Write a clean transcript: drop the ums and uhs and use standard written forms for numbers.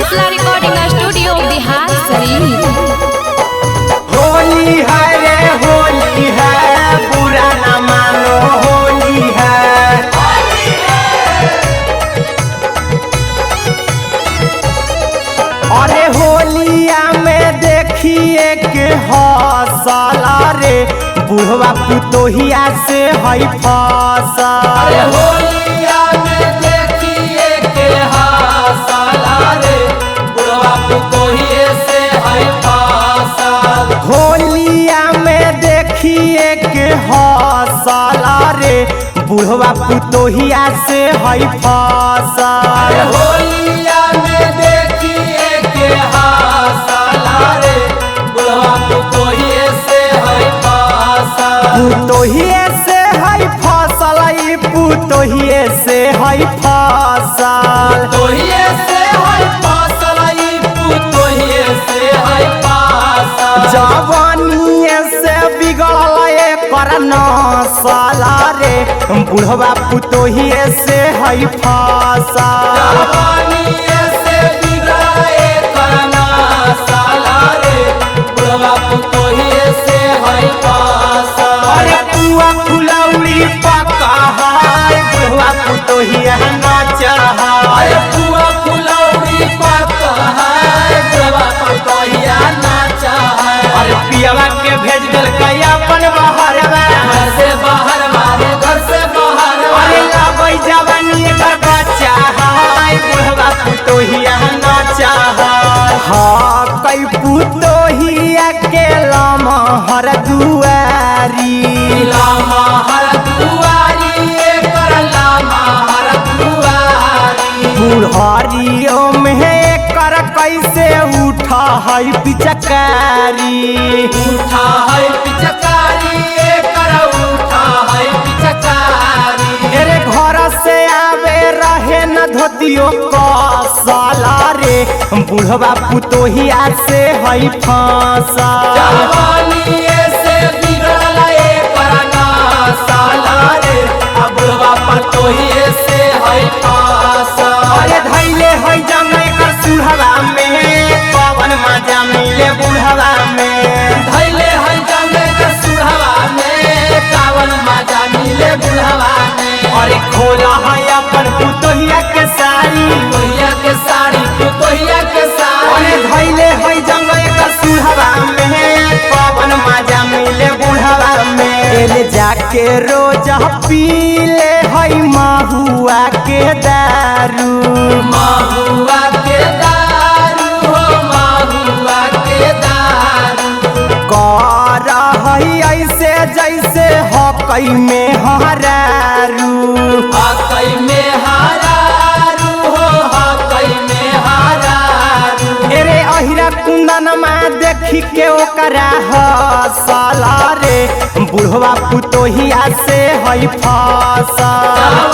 असला recording studio Bihar Sharif. Holi है रे होली है, बुरा न मानो होली है। अरे होलिया में देखिए के हौसला रे, बुढ़वा पुतोहिया से है फसल। होलिया में देखिए के हौसला रे, बुढ़वा पुतोहिए से है फसल। होलिया में देखिए के हौसला रे, बुढ़वा पुतोहिया से है फसल। होलिया में देखिए के हौसला रे, बुढ़वा पुतोहिए से है फसल। पुतोहिए से है फसल, ई पुतोहिए से है फसल। पुतोहिए से है फसल, ई पुतोहिए से है फसल। जवानिए से बिगड़ल एकर नस्ल रे, बुढ़वा पुतोहिए से है फसल। जवानिए से बिगड़े करना साला रे, बुढ़वा पुतोहिए से है फसल। अरे पुआ फुलौरी पका है, बुढ़वा पुतोहिया नाच है। अरे पुआ फुलौरी पका है, बुढ़वा पुतोहिया नाच है। अरे पियवा के भेज दिल अपन बहरवा, घर से बाहर मारे, घर से बाहर अरे मारे। लगई जवानी एकर बच्चा है, बुढ़वा पुतोहिया नाच है। हाँ कई पुतोहिया के लमहर दुआरी, लामा हर दुआरी, एकर लामा हर दुआरी। बुढ़ारियों में कर कैसे उठा है पिचकारी। उठा है पिचकारी, एकर उठा है पिचकारी। तेरे घर से आवे रहे न धोतियो कौशला रे, बुढ़वा पुतोहिया से है फसल। जवानिए से बिगड़ल एकर नस्ल रे, आ बुढ़वा पुतोहिए से है फसल। अरे धैले है जमे कर सुढ़वा में, पवन मजा मिले बुढ़वा में। धैले है जमे के सुढ़वा में, कावन मजा मिले बुढ़वा में। अरे खोला है अपन पुतोहिया के साड़ी, पुतोहिया के साड़ी, पुतोहिया के अरे साड़ी। धैले है जमे कर सुढ़वा में, पवन मजा मिले बुढ़वा में। एले जाके रोज पीले है महुआ के दारू, महुआ के दारू हो, महुआ के दारू। कर है ऐसे जैसे हकई में हरारू। हकई में हरारू हो, हकई में हरारू। अरे अहिरा कुंदन में देखी के ओकरा हौसला रे, बुढ़वा पुतोहिया से है फसल।